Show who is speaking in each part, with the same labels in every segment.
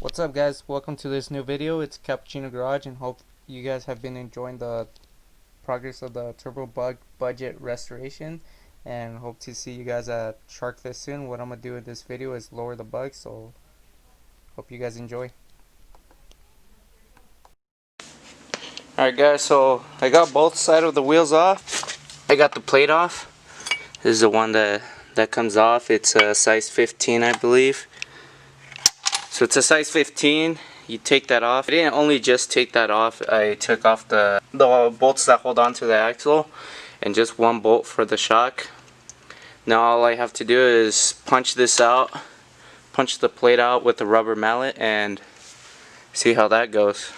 Speaker 1: What's up, guys? Welcome to this new video. It's Cappuccino Garage, and hope you guys have been enjoying the progress of the Turbo Bug budget restoration, and hope to see you guys at Sharkfest soon. What I'm gonna do in this video is lower the bugs, so hope you guys enjoy. Alright guys, so I got both sides of the wheels off. I got the plate off. This is the one that comes off. It's a size 15, I believe. So it's a size 15. You take that off. I didn't only just take that off. I took off the bolts that hold on to the axle and just one bolt for the shock. Now all I have to do is punch this out, punch the plate out with a rubber mallet, and see how that goes.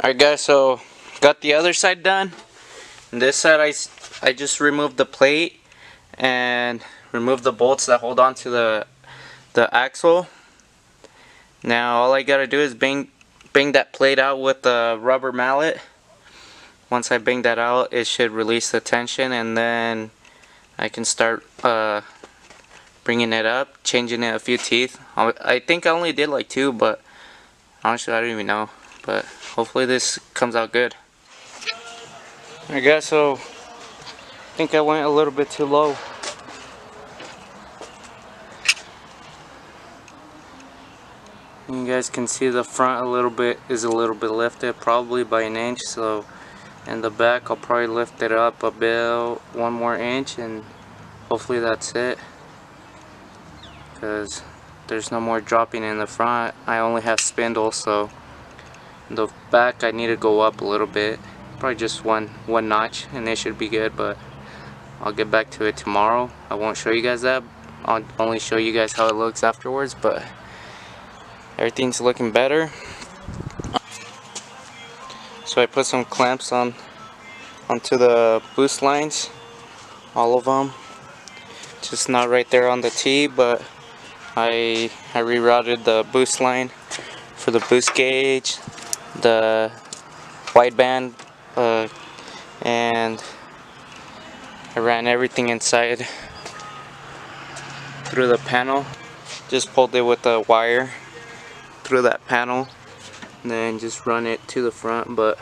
Speaker 1: Alright guys, so got the other side done. And this side I just removed the plate and removed the bolts that hold on to the axle. Now all I gotta do is bang that plate out with the rubber mallet. Once I bang that out, it should release the tension, and then I can start bringing it up, changing it a few teeth. I think I only did like 2, but honestly I don't even know. But hopefully this comes out good. Alright guys, so I think I went a little bit too low. You guys can see the front is a little bit lifted, probably by an inch. So in the back I'll probably lift it up about 1 more inch, and hopefully that's it, because there's no more dropping in the front. I only have spindles, so in the back I need to go up a little bit, probably just one notch, and it should be good. But I'll get back to it tomorrow. I won't show you guys that. I'll only show you guys how it looks afterwards. But everything's looking better. So I put some clamps onto the boost lines, all of them. Just not right there on the T, but I rerouted the boost line for the boost gauge, the wideband, and I ran everything inside through the panel. Just pulled it with a wire through that panel, and then just run it to the front. But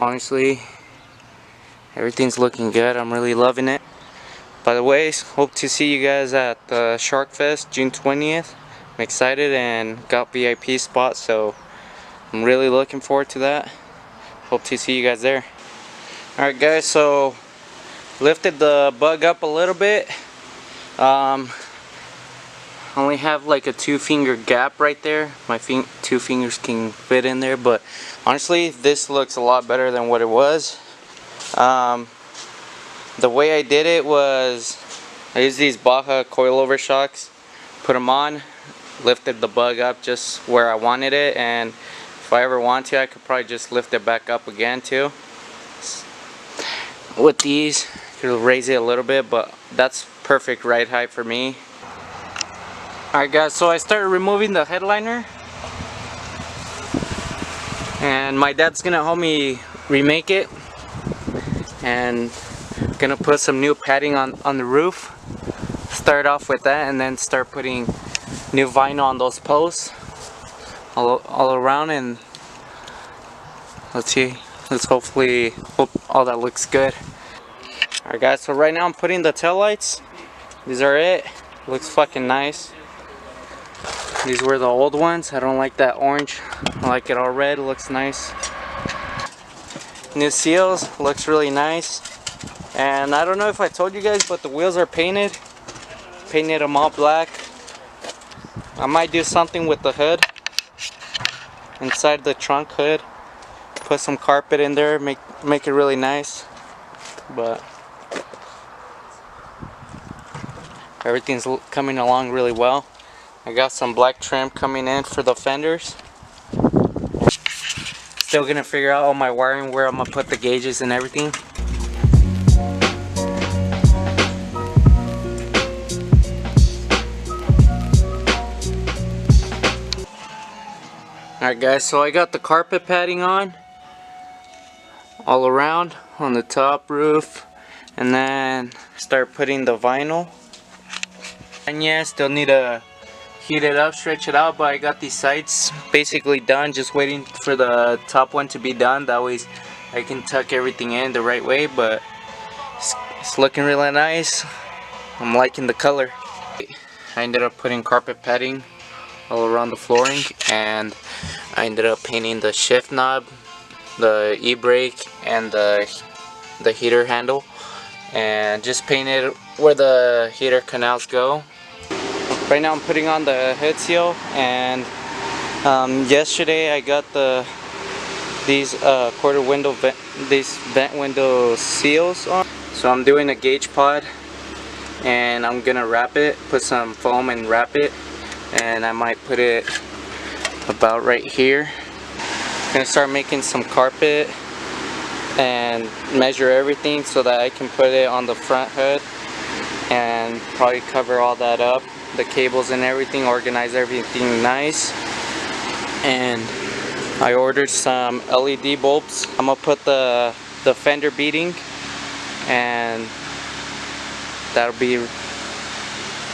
Speaker 1: honestly, everything's looking good. I'm really loving it. By the way, hope to see you guys at the Sharkfest June 20th. I'm excited and got VIP spots, so I'm really looking forward to that. Hope to see you guys there. Alright guys, so lifted the bug up a little bit. Only have like a 2-finger gap right there. My 2 fingers can fit in there, but honestly this looks a lot better than what it was. The way I did it was I used these Baja coilover shocks, put them on, lifted the bug up just where I wanted it, and if I ever want to I could probably just lift it back up again too. With these, you'll raise it a little bit, but that's perfect ride height for me. Alright guys, so I started removing the headliner, and my dad's gonna help me remake it, and gonna put some new padding on the roof. Start off with that, and then start putting new vinyl on those posts all around, and let's hopefully hope all that looks good. Alright guys, so right now I'm putting the tail lights. These are it. Looks fucking nice. These were the old ones. I don't like that orange. I like it all red. It looks nice. New seals. Looks really nice. And I don't know if I told you guys, but the wheels are painted. Painted them all black. I might do something with the hood. Inside the trunk hood. Put some carpet in there. Make it really nice. But everything's coming along really well. I got some black trim coming in for the fenders. Still gonna figure out all my wiring, where I'm gonna put the gauges and everything. Alright guys, so I got the carpet padding on all around on the top roof, and then start putting the vinyl. And yeah, still need to heat it up, stretch it out, but I got these sides basically done, just waiting for the top one to be done. That way I can tuck everything in the right way, but it's looking really nice. I'm liking the color. I ended up putting carpet padding all around the flooring, and I ended up painting the shift knob, the e-brake, and the heater handle, and just painted where the heater canals go. Right now I'm putting on the head seal, and yesterday I got these quarter window these vent window seals on. So I'm doing a gauge pod, and I'm gonna wrap it, put some foam and wrap it, and I might put it about right here. I'm gonna start making some carpet and measure everything so that I can put it on the front hood, and probably cover all that up, the cables and everything, organize everything nice. And I ordered some LED bulbs. I'm gonna put the fender beading, and that'll be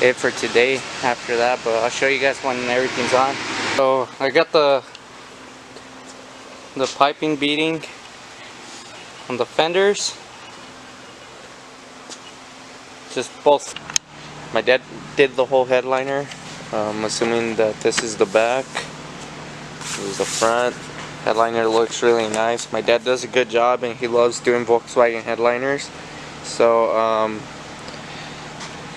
Speaker 1: it for today after that, but I'll show you guys when everything's on. So I got the piping beading on the fenders, just both. My dad did the whole headliner. I'm assuming that this is the back, this is the front. Headliner looks really nice. My dad does a good job, and he loves doing Volkswagen headliners, so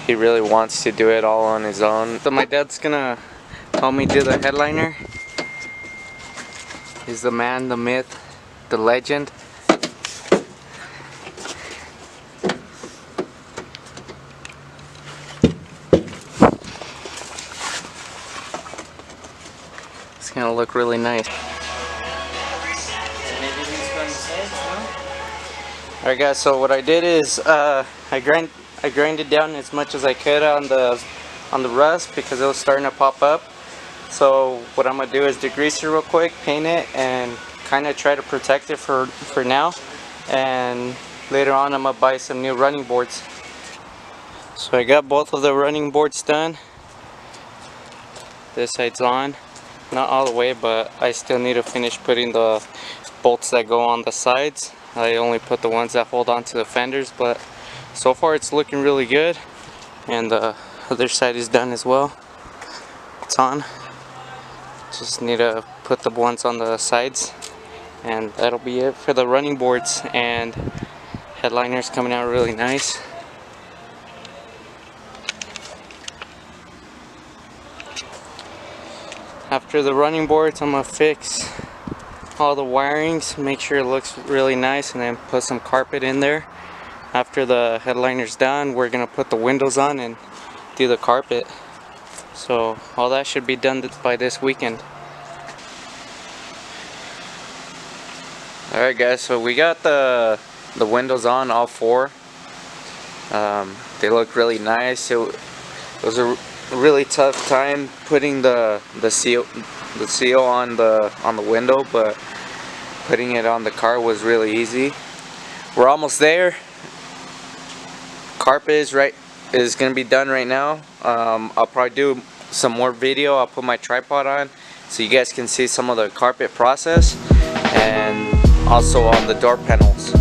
Speaker 1: he really wants to do it all on his own. So my dad's gonna help me do the headliner. He's the man, the myth, the legend. It's gonna look really nice. Alright guys, so what I did is I grinded down as much as I could on the rust because it was starting to pop up. So what I'm gonna do is degrease it real quick, paint it, and kind of try to protect it for now. And later on I'm gonna buy some new running boards. So I got both of the running boards done. This side's on, not all the way, but I still need to finish putting the bolts that go on the sides. I only put the ones that hold on to the fenders, but so far it's looking really good. And the other side is done as well. It's on. Just need to put the ones on the sides, and that'll be it for the running boards. And headliner's coming out really nice. After the running boards, I'm gonna fix all the wirings, make sure it looks really nice, and then put some carpet in there. After the headliner's done, we're gonna put the windows on and do the carpet. So all that should be done by this weekend. Alright guys, so we got the windows on, all four. They look really nice. It was a really tough time putting the seal on the window, but putting it on the car was really easy. We're almost there. Carpet is gonna be done right now. I'll probably do some more video. I'll put my tripod on so you guys can see some of the carpet process, and also on the door panels.